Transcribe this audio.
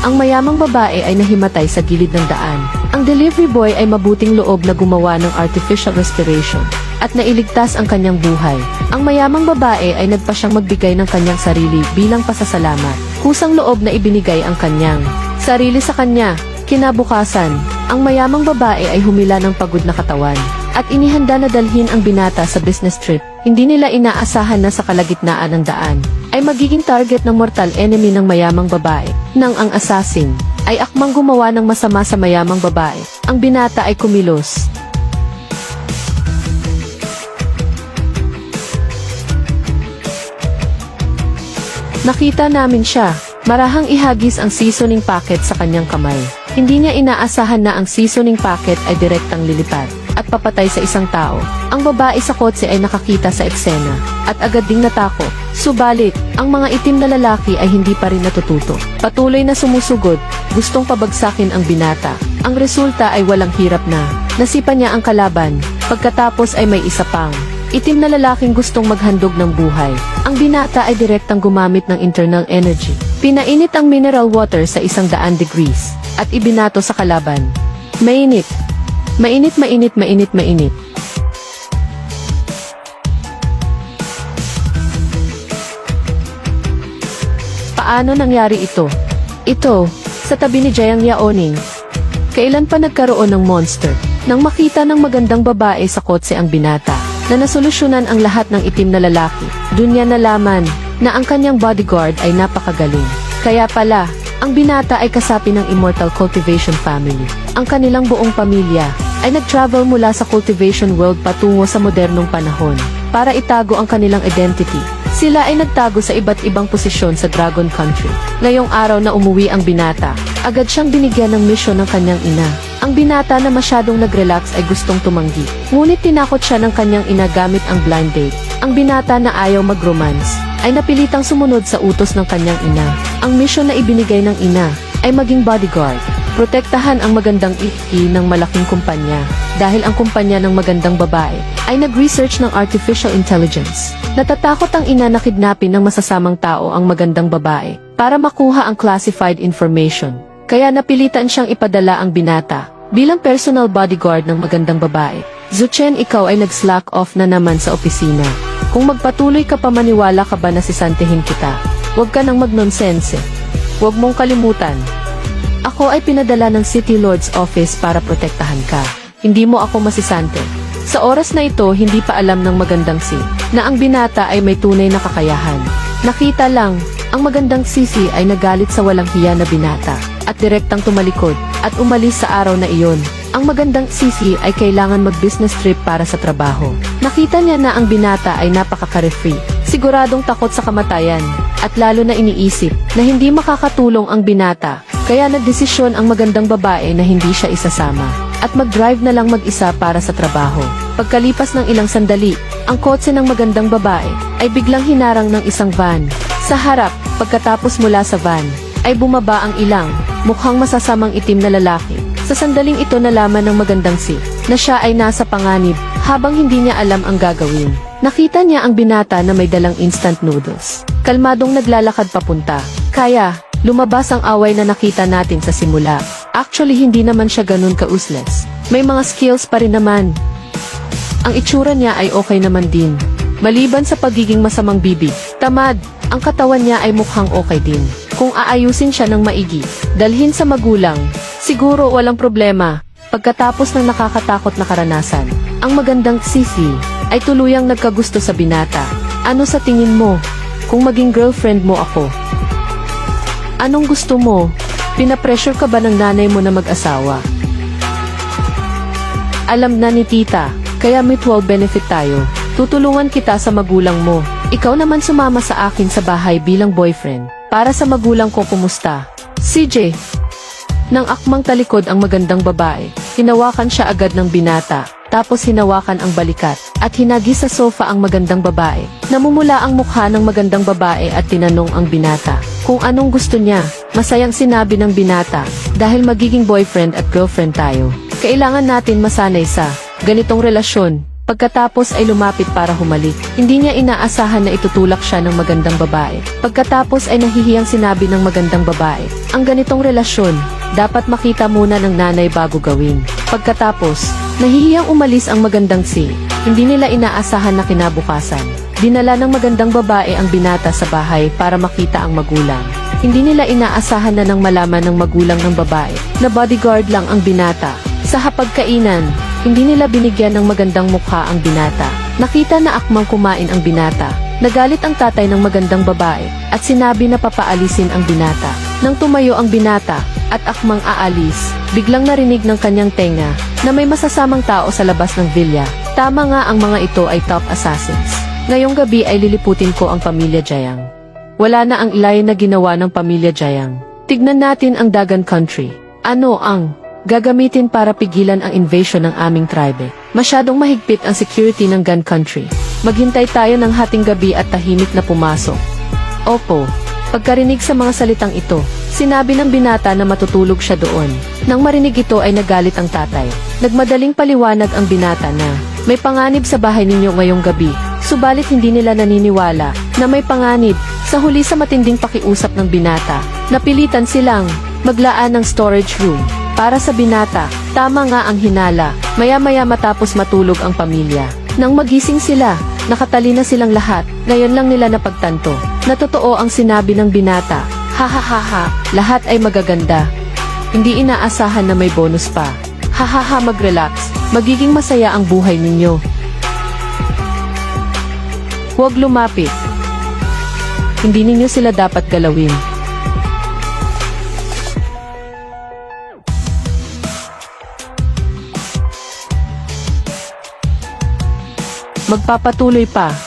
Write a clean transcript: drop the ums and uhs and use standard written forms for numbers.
Ang mayamang babae ay nahimatay sa gilid ng daan. Ang delivery boy ay mabuting loob na gumawa ng artificial respiration at nailigtas ang kanyang buhay. Ang mayamang babae ay nagpa siyang magbigay ng kanyang sarili bilang pasasalamat. Kusang loob na ibinigay ang kanyang sarili sa kanya. Kinabukasan, ang mayamang babae ay humila ng pagod na katawan at inihanda na dalhin ang binata sa business trip. Hindi nila inaasahan na sa kalagitnaan ng daan ay magiging target ng mortal enemy ng mayamang babae. Nang ang assassin ay akmang gumawa ng masama sa mayamang babae, ang binata ay kumilos. Nakita namin siya, marahang ihagis ang seasoning packet sa kanyang kamay. Hindi niya inaasahan na ang seasoning packet ay direktang lilipad at papatay sa isang tao. Ang babae sa kotse ay nakakita sa eksena at agad ding natakot. Subalit, ang mga itim na lalaki ay hindi pa rin natututo. Patuloy na sumusugod, gustong pabagsakin ang binata. Ang resulta ay walang hirap na. Nasipa niya ang kalaban, pagkatapos ay may isa pang itim na lalaking gustong maghandog ng buhay. Ang binata ay direktang gumamit ng internal energy. Pinainit ang mineral water sa 100 degrees at ibinato sa kalaban. Mainit. Mainit, mainit, mainit, mainit. Paano nangyari ito? Ito, sa tabi ni Jayang Yaoning. Kailan pa nagkaroon ng monster? Nang makita ng magandang babae sa kotse ang binata, na nasolusyonan ang lahat ng itim na lalaki, dun niya nalaman na ang kanyang bodyguard ay napakagaling. Kaya pala, ang binata ay kasapi ng Immortal Cultivation Family. Ang kanilang buong pamilya ay nag-travel mula sa cultivation world patungo sa modernong panahon para itago ang kanilang identity. Sila ay nagtago sa iba't ibang posisyon sa Dragon Country. Ngayong araw na umuwi ang binata, agad siyang binigyan ng misyon ng kanyang ina. Ang binata na masyadong nag-relax ay gustong tumanggi. Ngunit tinakot siya ng kanyang ina gamit ang blind date. Ang binata na ayaw mag-romance ay napilitang sumunod sa utos ng kanyang ina. Ang misyon na ibinigay ng ina ay maging bodyguard. Protektahan ang magandang iki ng malaking kumpanya dahil ang kumpanya ng magandang babae ay nag-research ng artificial intelligence. Natatakot ang ina na kidnapin ng masasamang tao ang magandang babae para makuha ang classified information. Kaya napilitan siyang ipadala ang binata bilang personal bodyguard ng magandang babae. Zuchen, ikaw ay nag-slack off na naman sa opisina. Kung magpatuloy ka pa, maniwala ka ba na sisantehin kita? Huwag ka nang magnonsense. Huwag mong kalimutan. Ako ay pinadala ng City Lord's office para protektahan ka. Hindi mo ako masisante. Sa oras na ito, hindi pa alam ng magandang na ang binata ay may tunay na kakayahan. Nakita lang, ang magandang sisi ay nagalit sa walang hiya na binata at direktang tumalikod at umalis sa araw na iyon. Ang magandang sisi ay kailangan mag-business trip para sa trabaho. Nakita niya na ang binata ay napaka-carefree, siguradong takot sa kamatayan, at lalo na iniisip na hindi makakatulong ang binata. Kaya nagdesisyon ang magandang babae na hindi siya isasama at mag-drive na lang mag-isa para sa trabaho. Pagkalipas ng ilang sandali, ang kotse ng magandang babae ay biglang hinarang ng isang van. Sa harap, pagkatapos mula sa van, ay bumaba ang ilang, mukhang masasamang itim na lalaki. Sa sandaling ito nalaman ng magandang na siya ay nasa panganib habang hindi niya alam ang gagawin. Nakita niya ang binata na may dalang instant noodles. Kalmadong naglalakad papunta. Kaya, lumabas ang away na nakita natin sa simula. Actually, hindi naman siya ganun ka-useless. May mga skills pa rin naman. Ang itsura niya ay okay naman din. Maliban sa pagiging masamang bibig, tamad, ang katawan niya ay mukhang okay din. Kung aayusin siya ng maigi, dalhin sa magulang, siguro walang problema. Pagkatapos ng nakakatakot na karanasan, ang magandang sisi ay tuluyang nagkagusto sa binata. Ano sa tingin mo? Kung maging girlfriend mo ako, anong gusto mo? Pinapressure ka ba ng nanay mo na mag-asawa? Alam na ni tita, kaya mutual benefit tayo. Tutulungan kita sa magulang mo. Ikaw naman sumama sa akin sa bahay bilang boyfriend. Para sa magulang ko, kumusta? CJ. Nang akmang talikod ang magandang babae, hinawakan siya agad ng binata, tapos hinawakan ang balikat, at hinagis sa sofa ang magandang babae. Namumula ang mukha ng magandang babae at tinanong ang binata kung anong gusto niya. Masayang sinabi ng binata, dahil magiging boyfriend at girlfriend tayo, kailangan natin masanay sa ganitong relasyon. Pagkatapos ay lumapit para humalik. Hindi niya inaasahan na itutulak siya ng magandang babae. Pagkatapos ay nahihiyang sinabi ng magandang babae, ang ganitong relasyon, dapat makita muna ng nanay bago gawin. Pagkatapos, nahihiyang umalis ang magandang si. Hindi nila inaasahan na kinabukasan. Dinala ng magandang babae ang binata sa bahay para makita ang magulang. Hindi nila inaasahan na nang malaman ng magulang ng babae na bodyguard lang ang binata. Sa hapagkainan, hindi nila binigyan ng magandang mukha ang binata. Nakita na akmang kumain ang binata. Nagalit ang tatay ng magandang babae at sinabi na papaalisin ang binata. Nang tumayo ang binata at akmang aalis, biglang narinig ng kanyang tenga na may masasamang tao sa labas ng villa. Tama nga, ang mga ito ay top assassins. Ngayong gabi ay liliputin ko ang pamilya Jayang. Wala na ang ilay na ginawa ng pamilya Jayang. Tignan natin ang Dagan Country. Ano ang gagamitin para pigilan ang invasion ng aming tribe? Masyadong mahigpit ang security ng Gun Country. Maghintay tayo ng hating gabi at tahimik na pumasok. Opo. Pagkarinig sa mga salitang ito, sinabi ng binata na matutulog siya doon. Nang marinig ito ay nagalit ang tatay. Nagmadaling paliwanag ang binata na may panganib sa bahay ninyo ngayong gabi. Subalit hindi nila naniniwala na may panganib. Sa huli, sa matinding pakiusap ng binata, napilitan silang maglaan ng storage room para sa binata. Tama nga ang hinala. Maya-maya matapos matulog ang pamilya. Nang magising sila, nakatali na silang lahat. Ngayon lang nila napagtanto na totoo ang sinabi ng binata. Ha ha ha ha, lahat ay magaganda. Hindi inaasahan na may bonus pa. Ha ha ha, mag-relax. Magiging masaya ang buhay ninyo. Huwag lumapit. Hindi ninyo sila dapat galawin. Magpapatuloy pa.